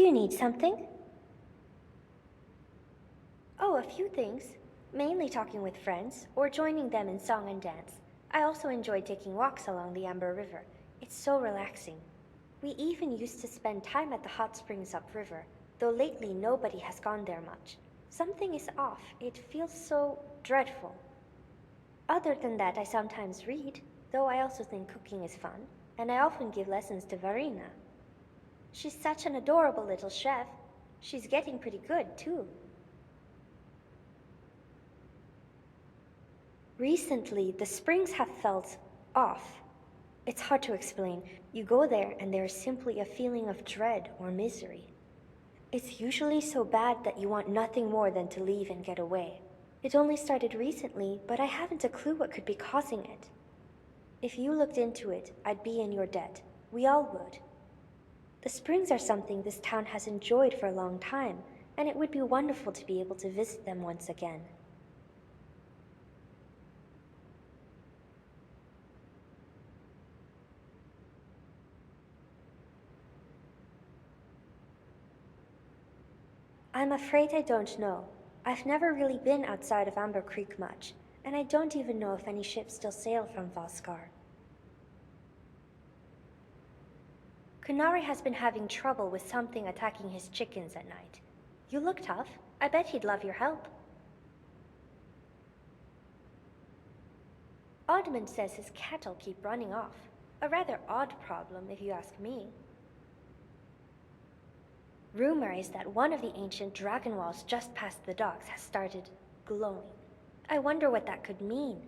you need something? Oh, a few things. Mainly talking with friends, or joining them in song and dance. I also enjoy taking walks along the Amber River. It's so relaxing. We even used to spend time at the hot springs upriver, though lately nobody has gone there much. Something is off. It feels so dreadful. Other than that, I sometimes read, though I also think cooking is fun, and I often give lessons to Varina. She's such an adorable little chef. She's getting pretty good, too. Recently, the springs have felt off. It's hard to explain. You go there and there's simply a feeling of dread or misery. It's usually so bad that you want nothing more than to leave and get away. It only started recently, but I haven't a clue what could be causing it. If you looked into it, I'd be in your debt. We all would. The springs are something this town has enjoyed for a long time, and it would be wonderful to be able to visit them once again. I'm afraid I don't know. I've never really been outside of Amber Creek much, and I don't even know if any ships still sail from Falskaar. Kunari has been having trouble with something attacking his chickens at night. You look tough. I bet he'd love your help. Oddman says his cattle keep running off. A rather odd problem, if you ask me. Rumor is that one of the ancient dragon walls just past the docks has started glowing. I wonder what that could mean.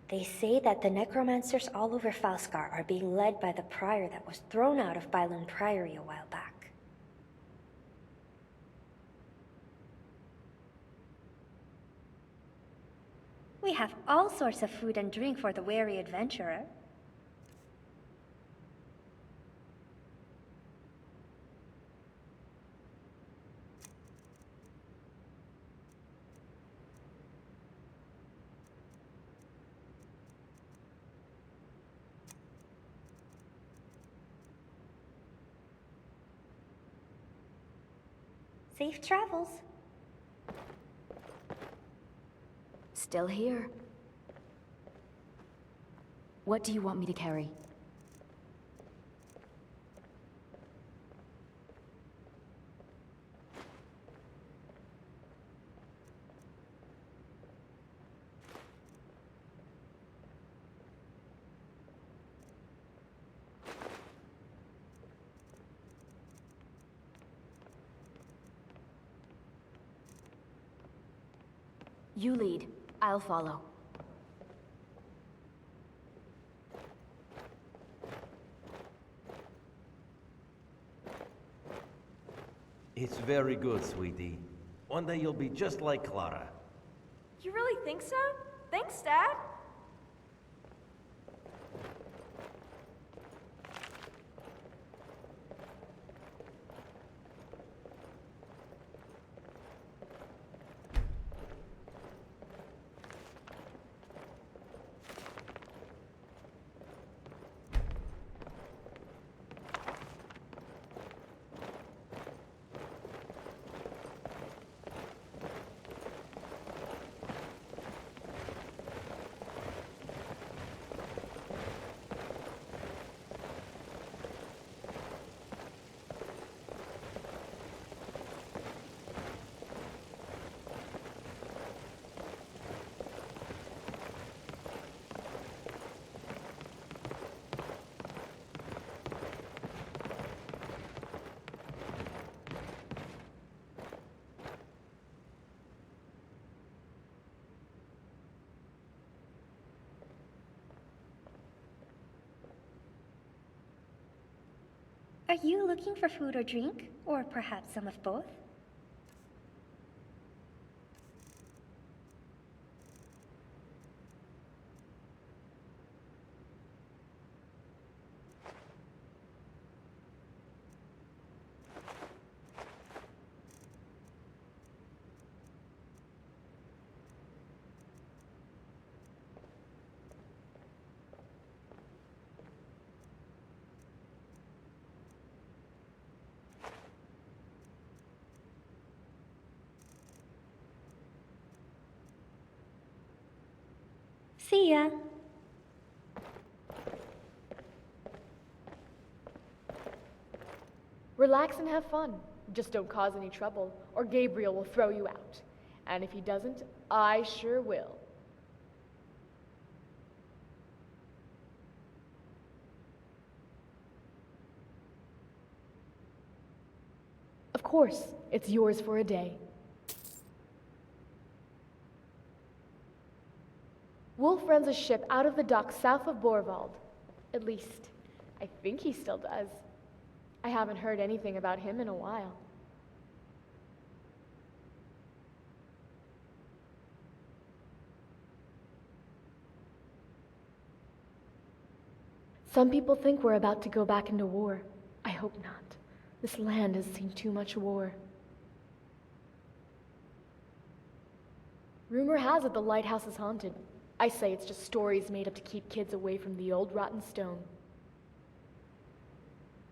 They say that the necromancers all over Falskaar are being led by the prior that was thrown out of Bylund Priory a while back. We have all sorts of food and drink for the wary adventurer. Safe travels. Still here. What do you want me to carry? You lead. I'll follow. It's very good, sweetie. One day you'll be just like Clara. You really think so? Thanks, Dad. Are you looking for food or drink? Or perhaps some of both? See ya. Relax and have fun. Just don't cause any trouble, or Gabriel will throw you out. And if he doesn't, I sure will. Of course, it's yours for a day. Wolf runs a ship out of the docks south of Borvald. At least, I think he still does. I haven't heard anything about him in a while. Some people think we're about to go back into war. I hope not. This land has seen too much war. Rumor has it the lighthouse is haunted. I say it's just stories made up to keep kids away from the old rotten stone.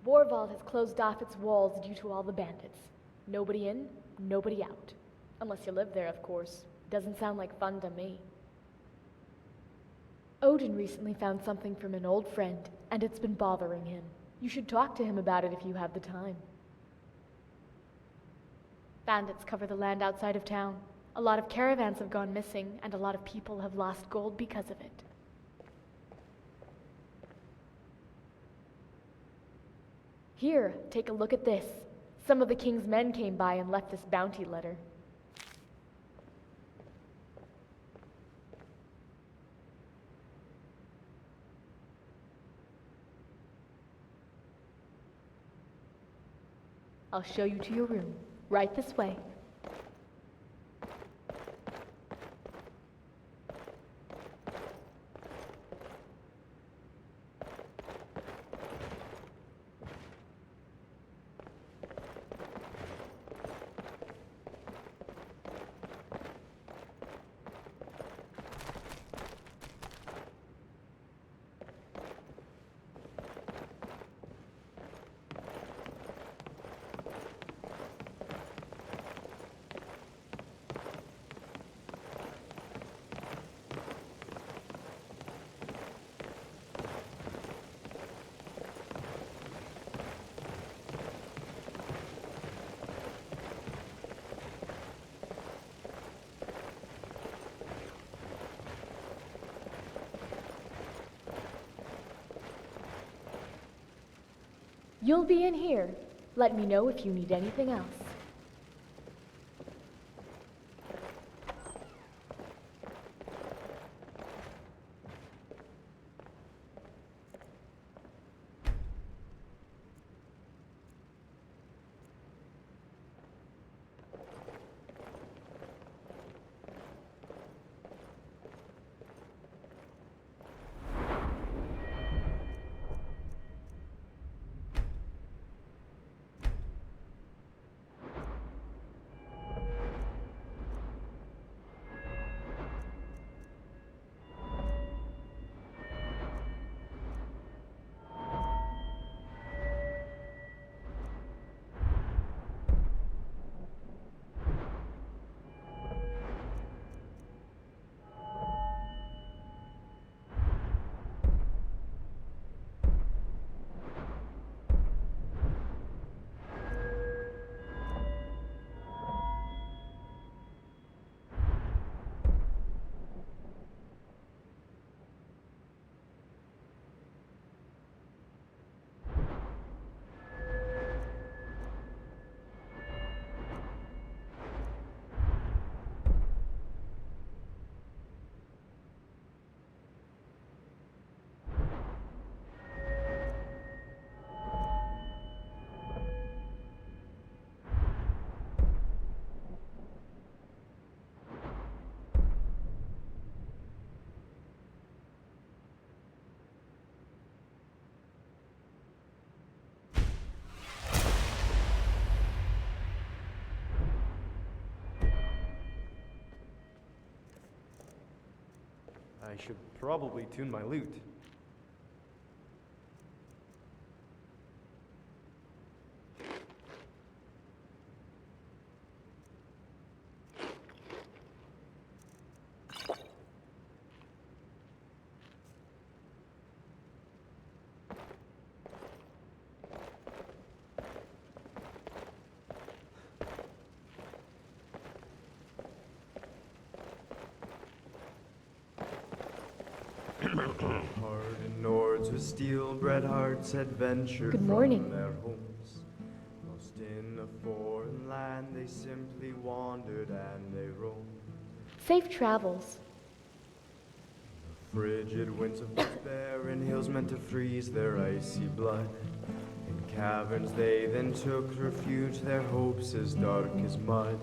Borvald has closed off its walls due to all the bandits. Nobody in, nobody out. Unless you live there, of course. Doesn't sound like fun to me. Odin recently found something from an old friend, and it's been bothering him. You should talk to him about it if you have the time. Bandits cover the land outside of town. A lot of caravans have gone missing, and a lot of people have lost gold because of it. Here, take a look at this. Some of the king's men came by and left this bounty letter. I'll show you to your room. Right this way. You'll be in here. Let me know if you need anything else. I should probably tune my lute. The Nords with steel-bred hearts had ventured Good morning. from their homes. Lost in a foreign land, they simply wandered and they roamed. Safe travels. Frigid winds of barren hills meant to freeze their icy blood. In caverns they then took refuge, their hopes as dark as mud.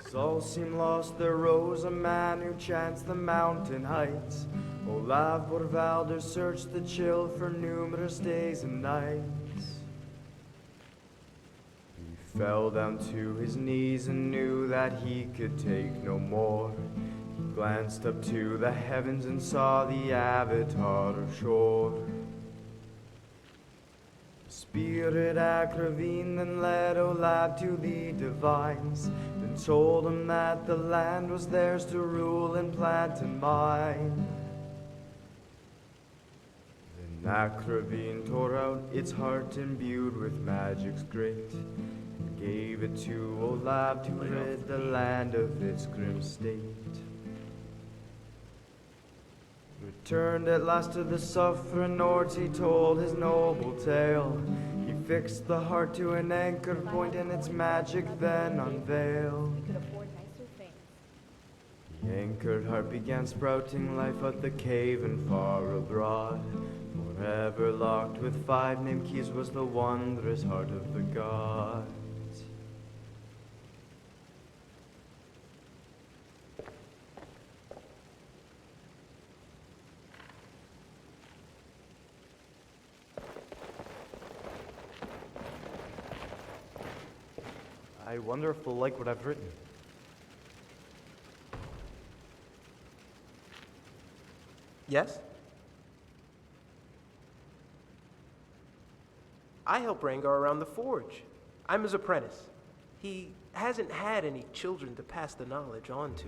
As all seemed lost, there rose a man who chanced the mountain heights. Olav Borvalder searched the chill for numerous days and nights. He fell down to his knees and knew that he could take no more. He glanced up to the heavens and saw the avatar of Shore. Spirit Akravine then led Olav to the divines, then told him that the land was theirs to rule and plant and mine. Then Akravine tore out its heart imbued with magic's great, and gave it to Olav to rid the land of its grim state. Returned at last to the suffering Nords, he told his noble tale. He fixed the heart to an anchored point, and its magic then unveiled. We could afford nicer things. The anchored heart began sprouting life out the cave and far abroad. Forever locked with 5 named keys was the wondrous heart of the gods. I wonder if they'll like what I've written. Yes? I help Rangar around the forge. I'm his apprentice. He hasn't had any children to pass the knowledge on to.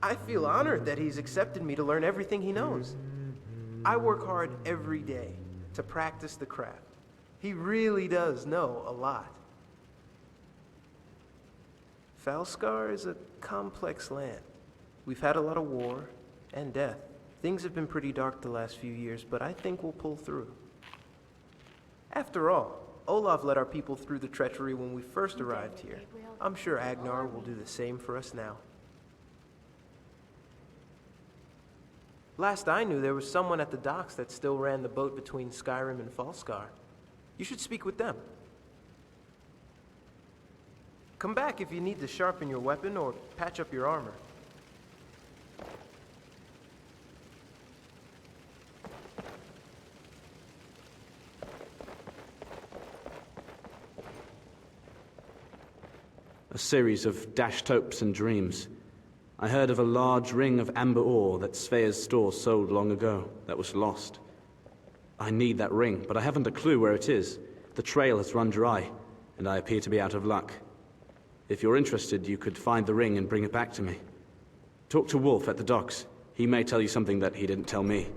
I feel honored that he's accepted me to learn everything he knows. I work hard every day to practice the craft. He really does know a lot. Falskaar is a complex land. We've had a lot of war and death. Things have been pretty dark the last few years, but I think we'll pull through. After all, Olaf led our people through the treachery when we first arrived here. I'm sure Agnar will do the same for us now. Last I knew, there was someone at the docks that still ran the boat between Skyrim and Falskaar. You should speak with them. Come back if you need to sharpen your weapon or patch up your armor. A series of dashed hopes and dreams. I heard of a large ring of amber ore that Svea's store sold long ago that was lost. I need that ring, but I haven't a clue where it is. The trail has run dry, and I appear to be out of luck. If you're interested, you could find the ring and bring it back to me. Talk to Wolf at the docks. He may tell you something that he didn't tell me.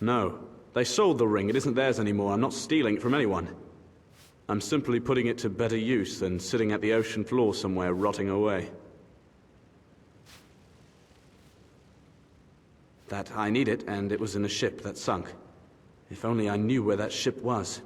No. They sold the ring. It isn't theirs anymore. I'm not stealing it from anyone. I'm simply putting it to better use than sitting at the ocean floor somewhere rotting away. That I need it, and it was in a ship that sunk. If only I knew where that ship was.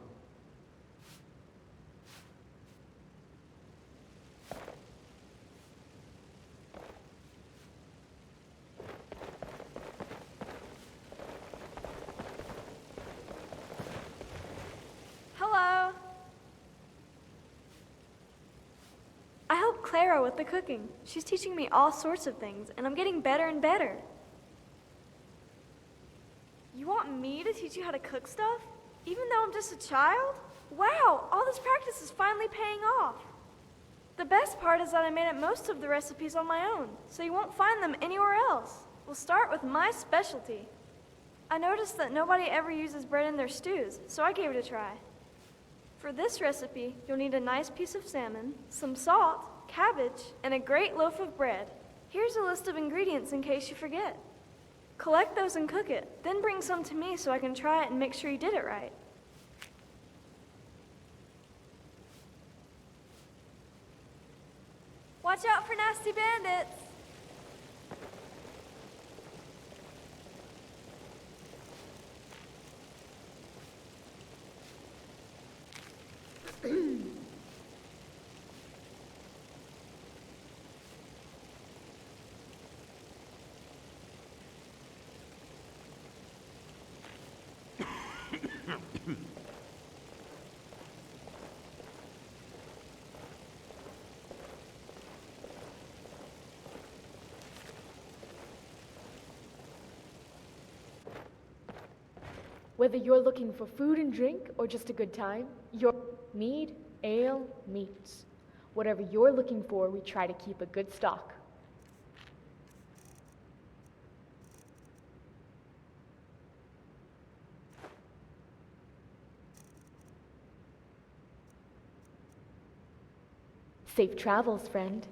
Clara with the cooking. She's teaching me all sorts of things, and I'm getting better and better. You want me to teach you how to cook stuff? Even though I'm just a child? Wow, all this practice is finally paying off. The best part is that I made up most of the recipes on my own, so you won't find them anywhere else. We'll start with my specialty. I noticed that nobody ever uses bread in their stews, so I gave it a try. For this recipe, you'll need a nice piece of salmon, some salt, cabbage, and a great loaf of bread. Here's a list of ingredients in case you forget. Collect those and cook it, then bring some to me so I can try it and make sure you did it right. Watch out for nasty bandits! Whether you're looking for food and drink or just a good time, your mead, ale, meats. Whatever you're looking for, we try to keep a good stock. Safe travels, friend.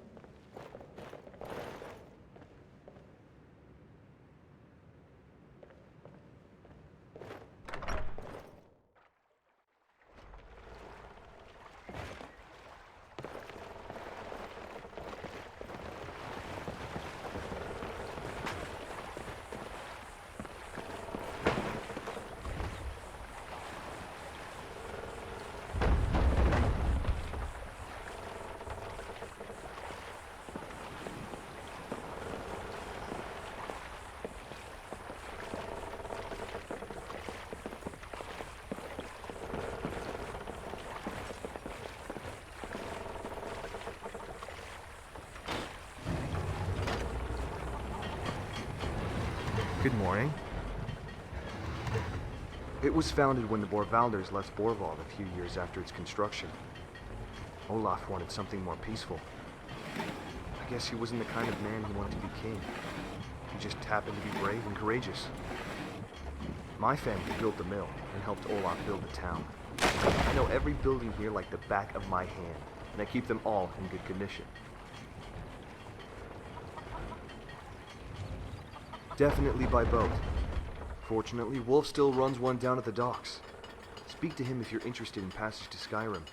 Good morning. It was founded when the Borvalders left Borvald a few years after its construction. Olaf wanted something more peaceful. I guess he wasn't the kind of man who wanted to be king. He just happened to be brave and courageous. My family built the mill and helped Olaf build the town. I know every building here like the back of my hand, and I keep them all in good condition. Definitely by boat. Fortunately, Wolf still runs one down at the docks. Speak to him if you're interested in passage to Skyrim.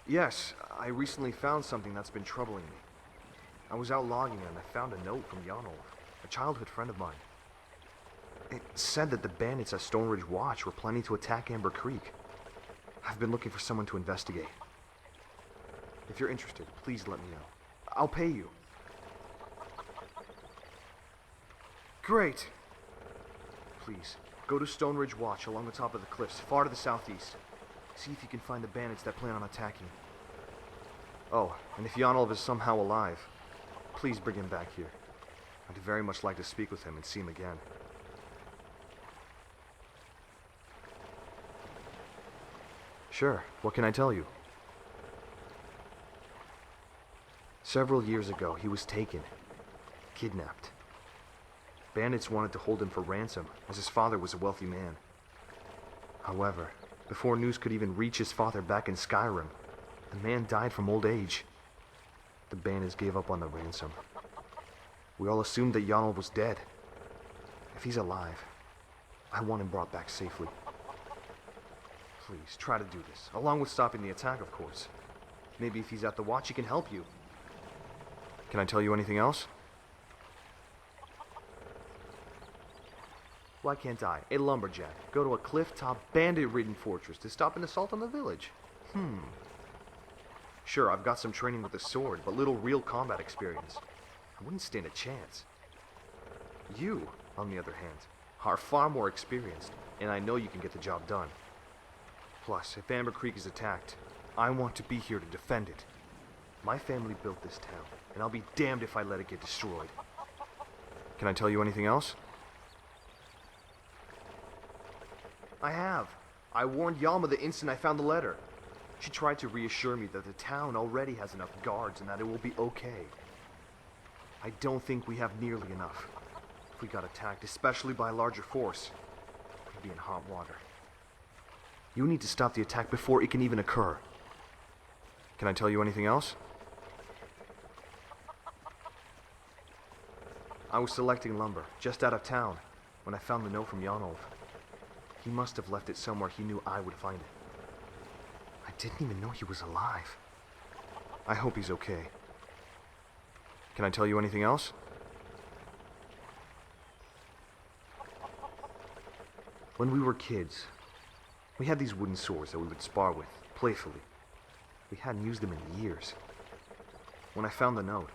Yes, I recently found something that's been troubling me. I was out logging and I found a note from Janolf, a childhood friend of mine. It said that the bandits at Stoneridge Watch were planning to attack Amber Creek. I've been looking for someone to investigate. If you're interested, please let me know. I'll pay you. Great. Please, go to Stoneridge Watch along the top of the cliffs, far to the southeast. See if you can find the bandits that plan on attacking. Oh, and if Janolf is somehow alive, please bring him back here. I'd very much like to speak with him and see him again. Sure, what can I tell you? Several years ago, he was taken, kidnapped. Bandits wanted to hold him for ransom, as his father was a wealthy man. However, before news could even reach his father back in Skyrim, the man died from old age. The bandits gave up on the ransom. We all assumed that Janolf was dead. If he's alive, I want him brought back safely. Please, try to do this, along with stopping the attack, of course. Maybe if he's at the watch, he can help you. Can I tell you anything else? Why can't I, a lumberjack, go to a cliff-top, bandit-ridden fortress to stop an assault on the village? Sure, I've got some training with a sword, but little real combat experience. I wouldn't stand a chance. You, on the other hand, are far more experienced, and I know you can get the job done. Plus, if Amber Creek is attacked, I want to be here to defend it. My family built this town, and I'll be damned if I let it get destroyed. Can I tell you anything else? I have. I warned Yalma the instant I found the letter. She tried to reassure me that the town already has enough guards and that it will be okay. I don't think we have nearly enough. If we got attacked, especially by a larger force, we'd be in hot water. You need to stop the attack before it can even occur. Can I tell you anything else? I was selecting lumber, just out of town, when I found the note from Janolf. He must have left it somewhere he knew I would find it. I didn't even know he was alive. I hope he's okay. Can I tell you anything else? When we were kids, we had these wooden swords that we would spar with, playfully. We hadn't used them in years. When I found the note,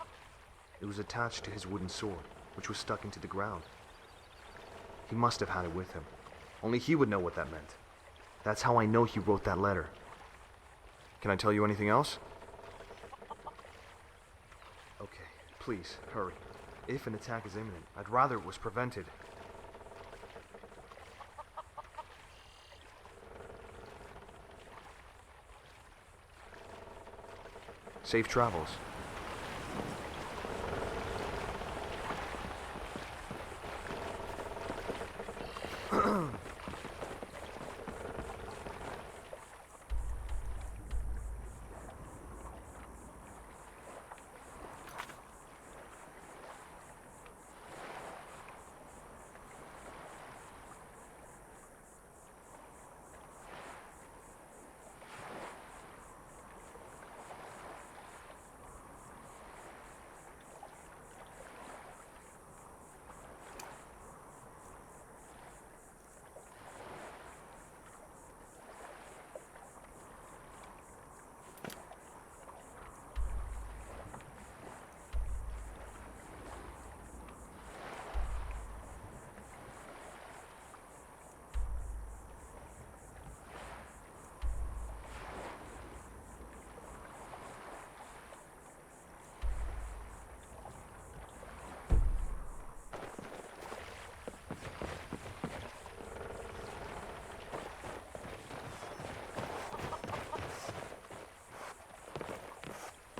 it was attached to his wooden sword, which was stuck into the ground. He must have had it with him. Only he would know what that meant. That's how I know he wrote that letter. Can I tell you anything else? Okay, please, hurry. If an attack is imminent, I'd rather it was prevented. Safe travels.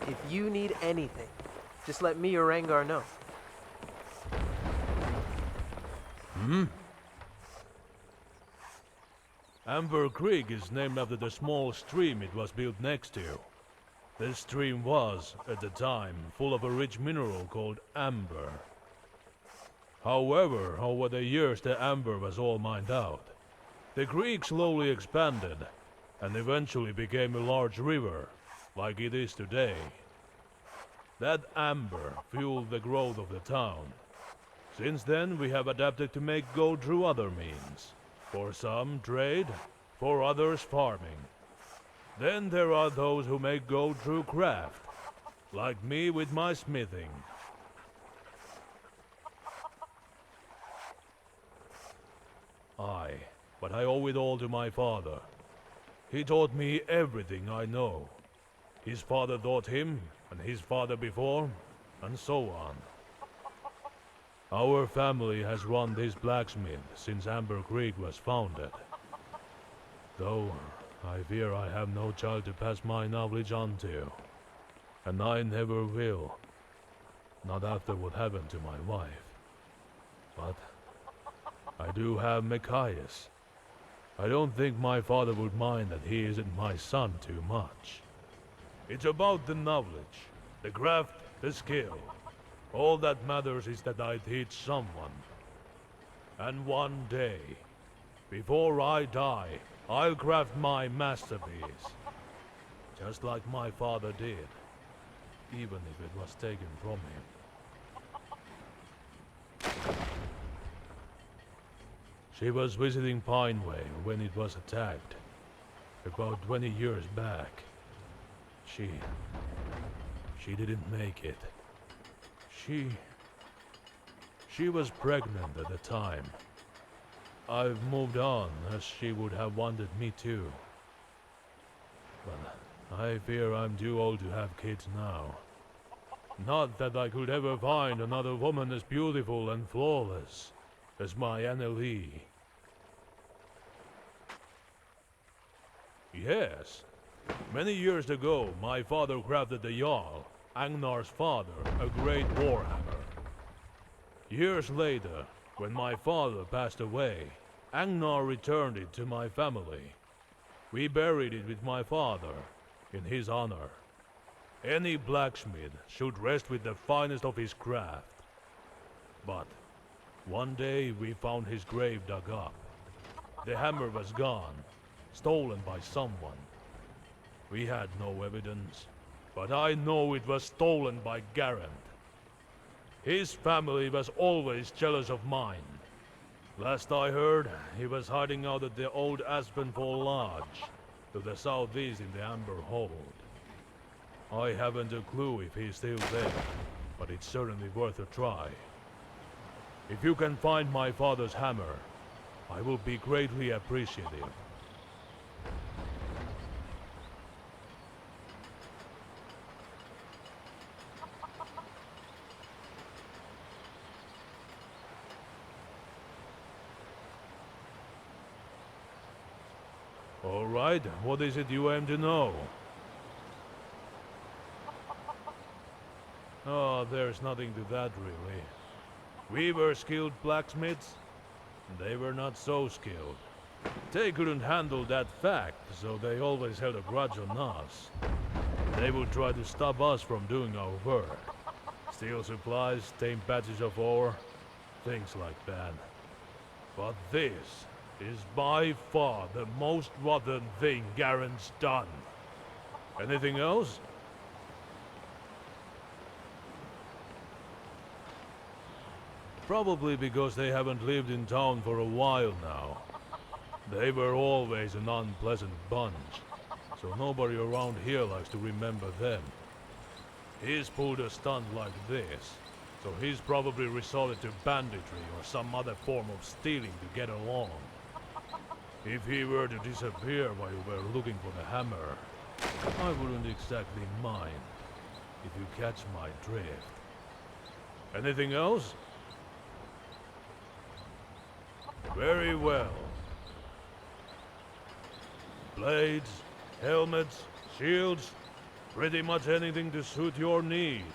If you need anything, just let me or Rengar know. Amber Creek is named after the small stream it was built next to. This stream was, at the time, full of a rich mineral called amber. However, over the years the amber was all mined out. The creek slowly expanded, and eventually became a large river, like it is today. That amber fueled the growth of the town. Since then, we have adapted to make gold through other means. For some, trade, for others, farming. Then there are those who make gold through craft, like me with my smithing. But I owe it all to my father. He taught me everything I know. His father taught him, and his father before, and so on. Our family has run this blacksmith since Amber Creek was founded. Though, I fear I have no child to pass my knowledge on to. And I never will. Not after what happened to my wife. But I do have Machias. I don't think my father would mind that he isn't my son too much. It's about the knowledge, the craft, the skill. All that matters is that I teach someone. And one day, before I die, I'll craft my masterpiece. Just like my father did, even if it was taken from him. She was visiting Pineway when it was attacked, about 20 years back. She didn't make it. She was pregnant at the time. I've moved on, as she would have wanted me to. But I fear I'm too old to have kids now. Not that I could ever find another woman as beautiful and flawless as my Annelie. Yes. Many years ago, my father crafted the Jarl, Agnar's father, a great warhammer. Years later, when my father passed away, Agnar returned it to my family. We buried it with my father, in his honor. Any blacksmith should rest with the finest of his craft. But one day we found his grave dug up. The hammer was gone, stolen by someone. We had no evidence, but I know it was stolen by Garand. His family was always jealous of mine. Last I heard, he was hiding out at the old Aspenfall Lodge, to the southeast in the Amber Hold. I haven't a clue if he's still there, but it's certainly worth a try. If you can find my father's hammer, I will be greatly appreciative. All right, what is it you aim to know? Oh, there's nothing to that, really. We were skilled blacksmiths, and they were not so skilled. They couldn't handle that fact, so they always held a grudge on us. They would try to stop us from doing our work. Steal supplies, tame patches of ore, things like that. But this is by far the most rotten thing Garand's done. Anything else? Probably because they haven't lived in town for a while now. They were always an unpleasant bunch, so nobody around here likes to remember them. He's pulled a stunt like this, so he's probably resorted to banditry or some other form of stealing to get along. If he were to disappear while you were looking for the hammer, I wouldn't exactly mind, if you catch my drift. Anything else? Very well. Blades, helmets, shields, pretty much anything to suit your needs.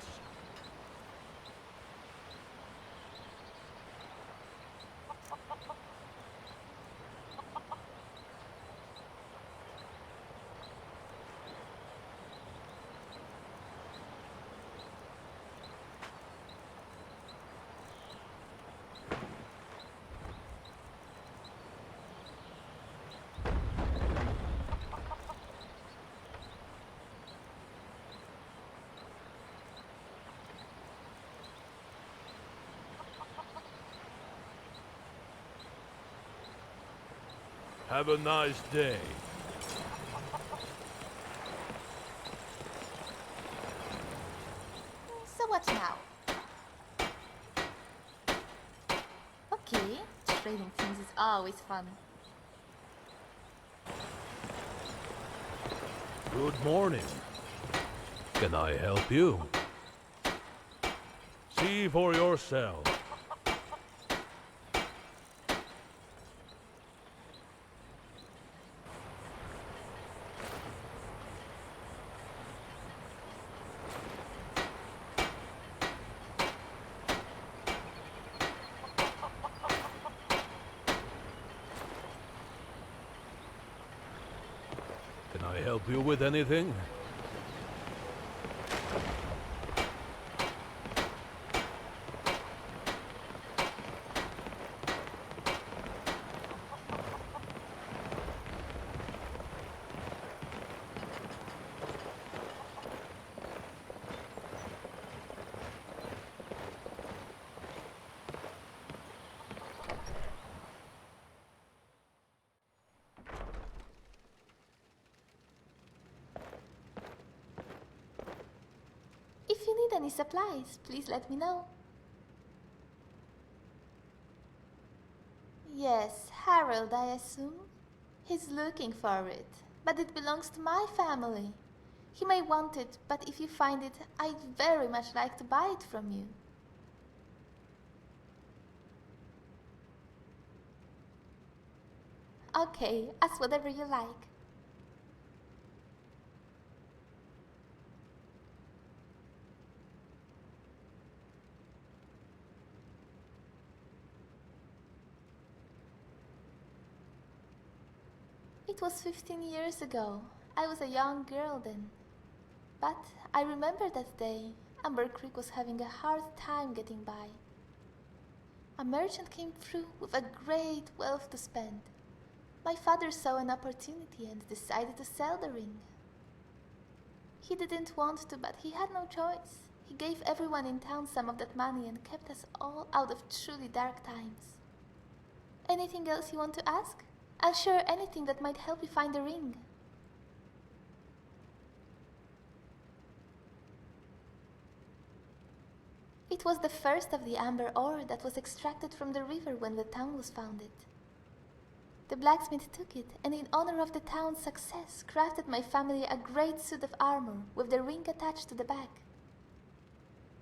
Have a nice day. So what now? Okay, trading things is always fun. Good morning. Can I help you? See for yourself. Can I help you with anything? If you need any supplies, please let me know. Yes, Harold, I assume. He's looking for it, but it belongs to my family. He may want it, but if you find it, I'd very much like to buy it from you. Okay, ask whatever you like. It was 15 years ago. I was a young girl then. But I remember that day, Amber Creek was having a hard time getting by. A merchant came through with a great wealth to spend. My father saw an opportunity and decided to sell the ring. He didn't want to, but he had no choice. He gave everyone in town some of that money and kept us all out of truly dark times. Anything else you want to ask? I'll share anything that might help you find the ring. It was the first of the amber ore that was extracted from the river when the town was founded. The blacksmith took it, and in honor of the town's success, crafted my family a great suit of armor with the ring attached to the back.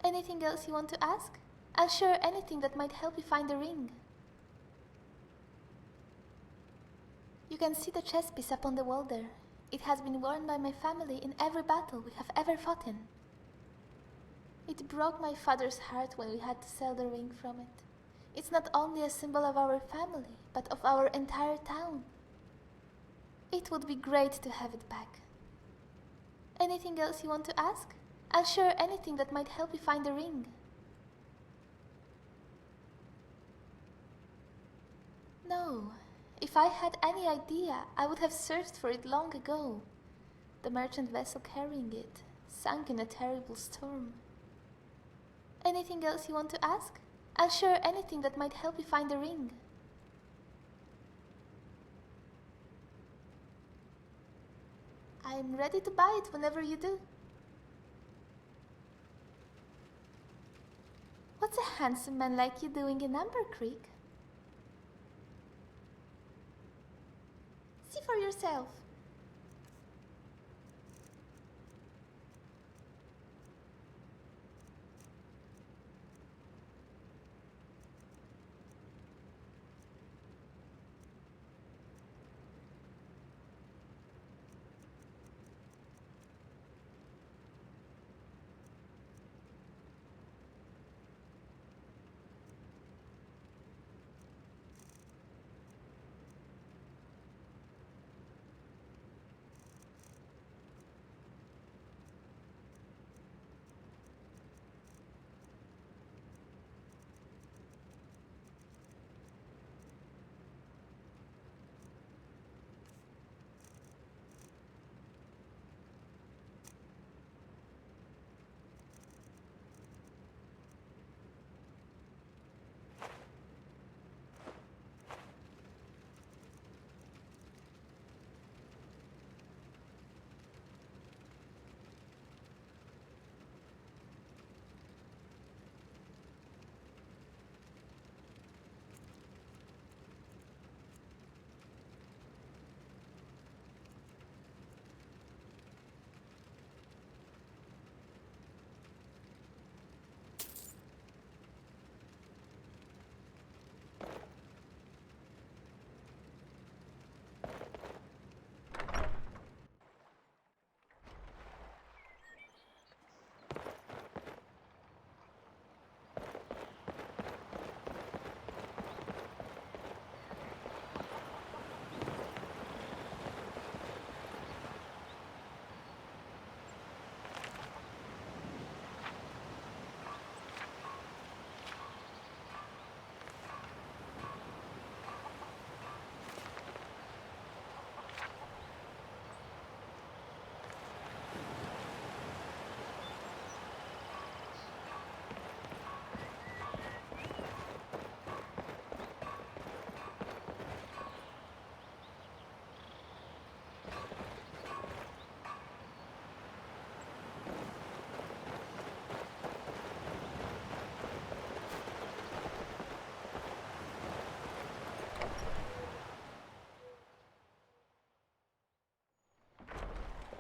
Anything else you want to ask? I'll share anything that might help you find the ring. You can see the chest piece up on the wall there. It has been worn by my family in every battle we have ever fought in. It broke my father's heart when we had to sell the ring from it. It's not only a symbol of our family, but of our entire town. It would be great to have it back. Anything else you want to ask? I'll share anything that might help you find the ring. No, if I had any idea, I would have searched for it long ago. The merchant vessel carrying it sank in a terrible storm. Anything else you want to ask? I'll share anything that might help you find the ring. I'm ready to buy it whenever you do. What's a handsome man like you doing in Amber Creek? See for yourself.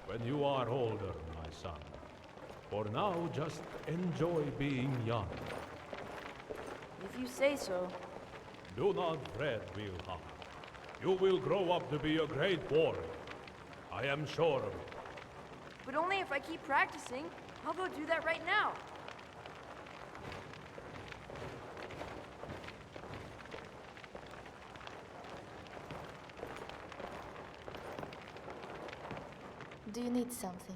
When you are older, my son. For now, just enjoy being young. If you say so. Do not fret, Wilhelm. You will grow up to be a great warrior. I am sure of it. But only if I keep practicing. I'll go do that right now. Do you need something?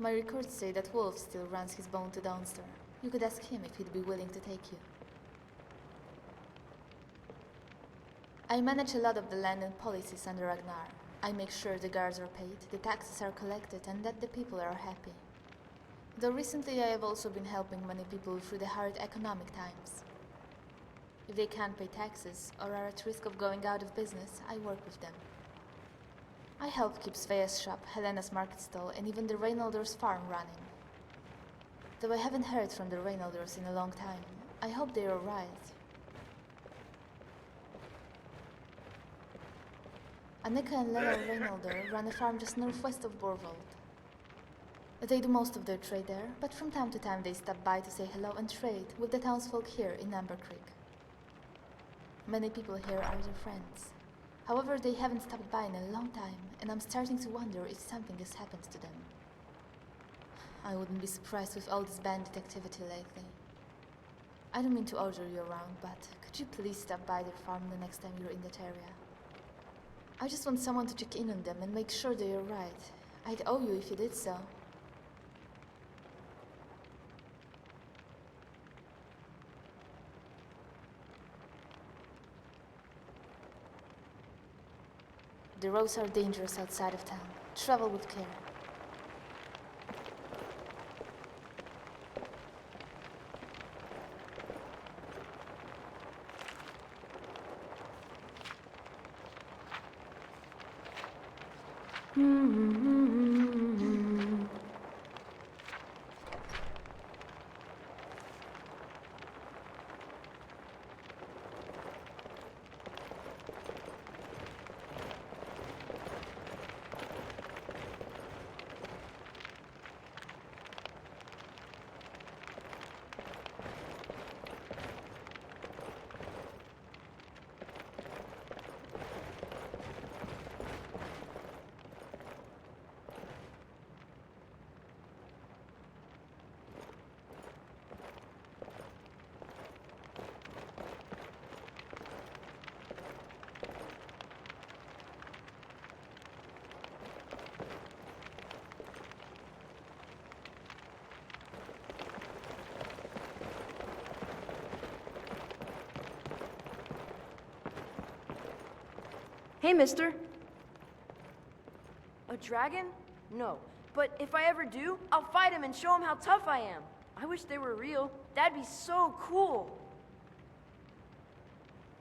My records say that Wolf still runs his bone to Downster. You could ask him if he'd be willing to take you. I manage a lot of the land and policies under Ragnar. I make sure the guards are paid, the taxes are collected, and that the people are happy. Though recently I have also been helping many people through the hard economic times. If they can't pay taxes or are at risk of going out of business, I work with them. I help keep Svea's shop, Helena's market stall, and even the Reynolders' farm running. Though I haven't heard from the Reynolders in a long time, I hope they're alright. Annika and Lena Reynolder run a farm just northwest of Borvold. They do most of their trade there, but from time to time they stop by to say hello and trade with the townsfolk here in Amber Creek. Many people here are their friends. However, they haven't stopped by in a long time, and I'm starting to wonder if something has happened to them. I wouldn't be surprised with all this bandit activity lately. I don't mean to order you around, but could you please stop by their farm the next time you're in that area? I just want someone to check in on them and make sure they're right. I'd owe you if you did so. The roads are dangerous outside of town. Travel with care. Hey, mister. A dragon? No. But if I ever do, I'll fight him and show him how tough I am. I wish they were real. That'd be so cool.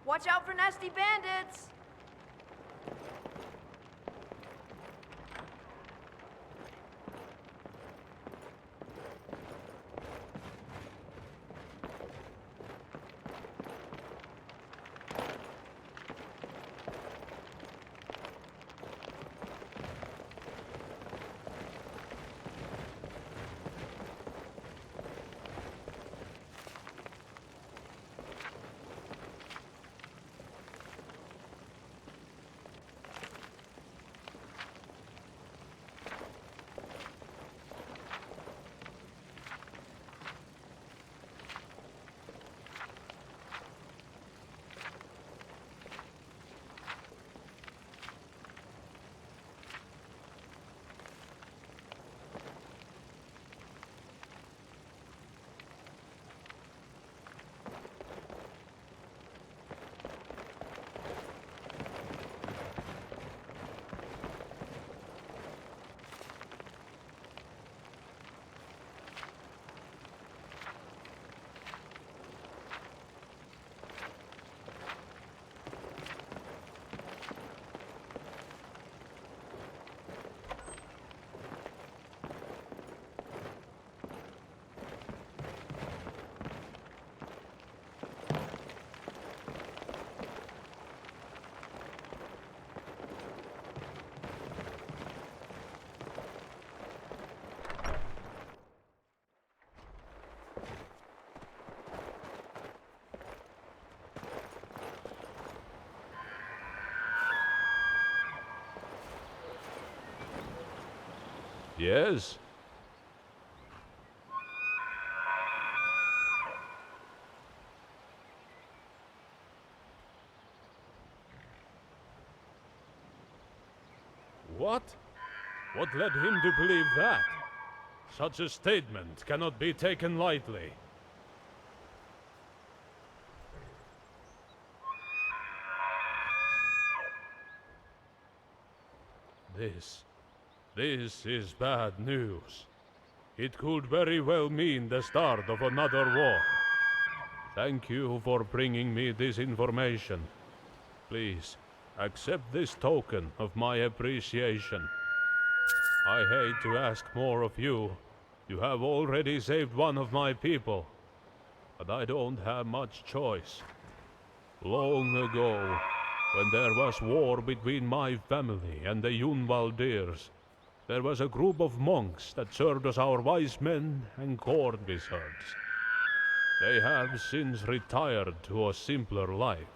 Watch out for nasty bandits! Yes? What? What led him to believe that? Such a statement cannot be taken lightly. This is bad news. It could very well mean the start of another war. Thank you for bringing me this information. Please, accept this token of my appreciation. I hate to ask more of you. You have already saved one of my people. But I don't have much choice. Long ago, when there was war between my family and the Yunvaldirs, there was a group of monks that served as our wise men and corn wizards. They have since retired to a simpler life,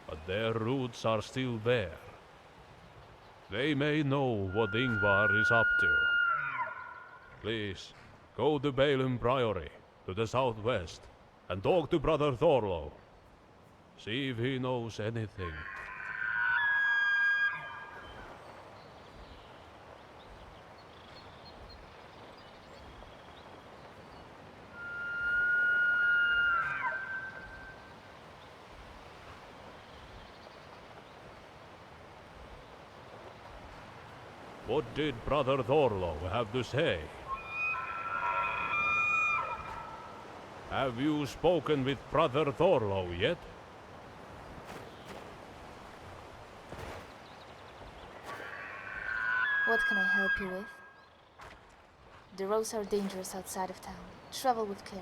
but their roots are still there. They may know what Ingvar is up to. Please, go to Balaam Priory, to the southwest, and talk to Brother Thorlo. See if he knows anything. What did Brother Thorlo have to say? Have you spoken with Brother Thorlo yet? What can I help you with? The roads are dangerous outside of town. Travel with care.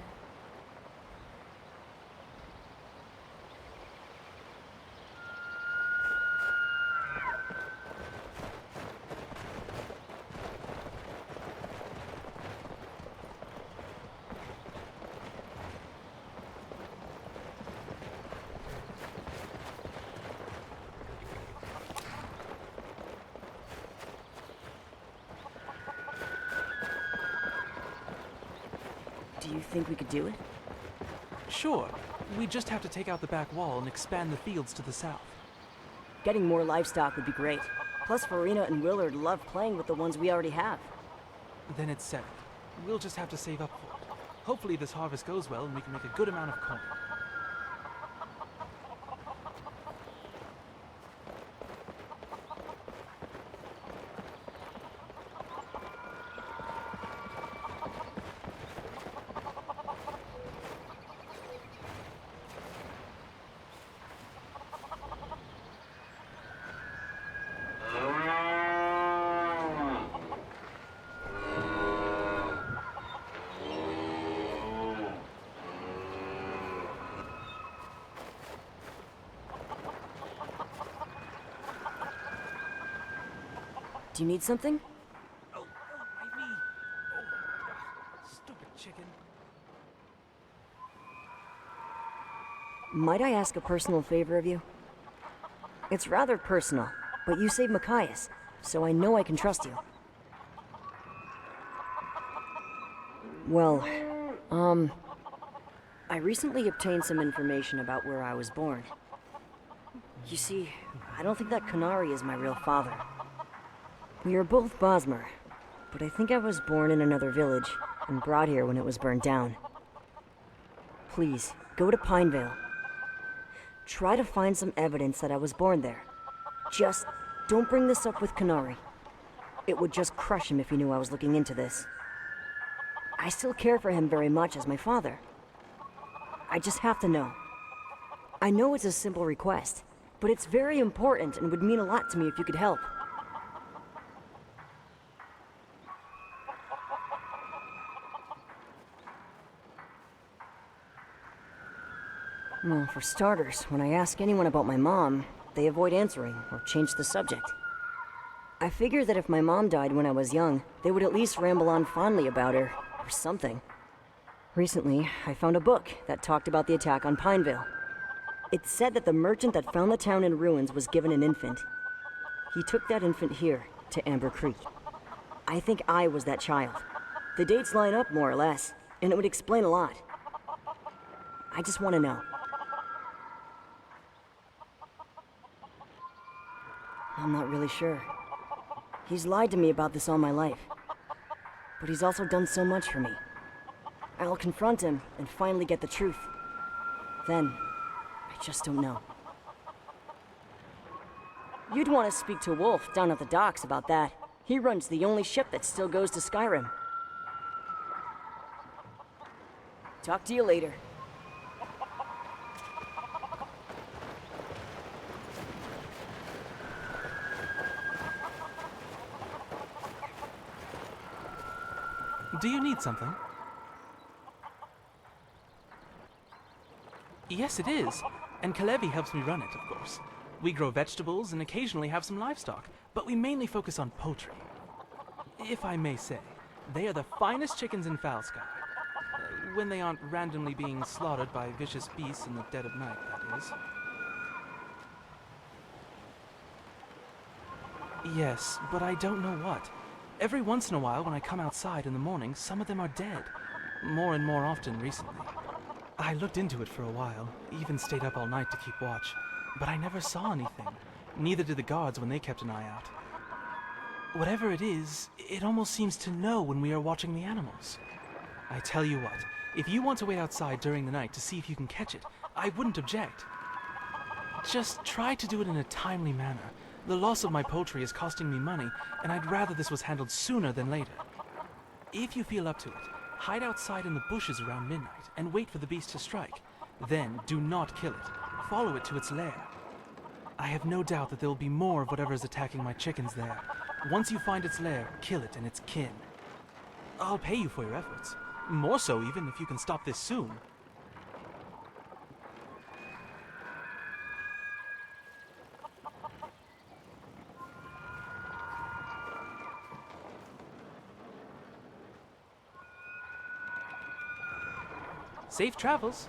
Do you think we could do it? Sure. We just have to take out the back wall and expand the fields to the south. Getting more livestock would be great. Plus, Farina and Willard love playing with the ones we already have. Then it's settled. We'll just have to save up for it. Hopefully this harvest goes well and we can make a good amount of coin. Do you need something? Oh, my knee! Oh, stupid chicken. Might I ask a personal favor of you? It's rather personal, but you saved Machias, so I know I can trust you. Well, I recently obtained some information about where I was born. You see, I don't think that Canary is my real father. We are both Bosmer, but I think I was born in another village and brought here when it was burned down. Please, go to Pinevale. Try to find some evidence that I was born there. Just don't bring this up with Canary. It would just crush him if he knew I was looking into this. I still care for him very much as my father. I just have to know. I know it's a simple request, but it's very important and would mean a lot to me if you could help. Well, for starters, when I ask anyone about my mom, they avoid answering or change the subject. I figured that if my mom died when I was young, they would at least ramble on fondly about her, or something. Recently, I found a book that talked about the attack on Pinevale. It said that the merchant that found the town in ruins was given an infant. He took that infant here, to Amber Creek. I think I was that child. The dates line up more or less, and it would explain a lot. I just want to know. I'm not really sure. He's lied to me about this all my life. but he's also done so much for me. I'll confront him and finally get the truth. Then, I just don't know. You'd want to speak to Wolf down at the docks about that. He runs the only ship that still goes to Skyrim. Talk to you later. Do you need something? Yes, it is. And Kalevi helps me run it, of course. We grow vegetables and occasionally have some livestock, but we mainly focus on poultry. If I may say, they are the finest chickens in Falskaar. When they aren't randomly being slaughtered by vicious beasts in the dead of night, that is. Yes, but I don't know what. Every once in a while when I come outside in the morning, some of them are dead. More and more often recently. I looked into it for a while, even stayed up all night to keep watch, but I never saw anything. Neither did the guards when they kept an eye out. Whatever it is, it almost seems to know when we are watching the animals. I tell you what, if you want to wait outside during the night to see if you can catch it, I wouldn't object. Just try to do it in a timely manner. The loss of my poultry is costing me money, and I'd rather this was handled sooner than later. If you feel up to it, hide outside in the bushes around midnight and wait for the beast to strike. Then do not kill it. Follow it to its lair. I have no doubt that there will be more of whatever is attacking my chickens there. Once you find its lair, kill it and its kin. I'll pay you for your efforts. More so even if you can stop this soon. Safe travels.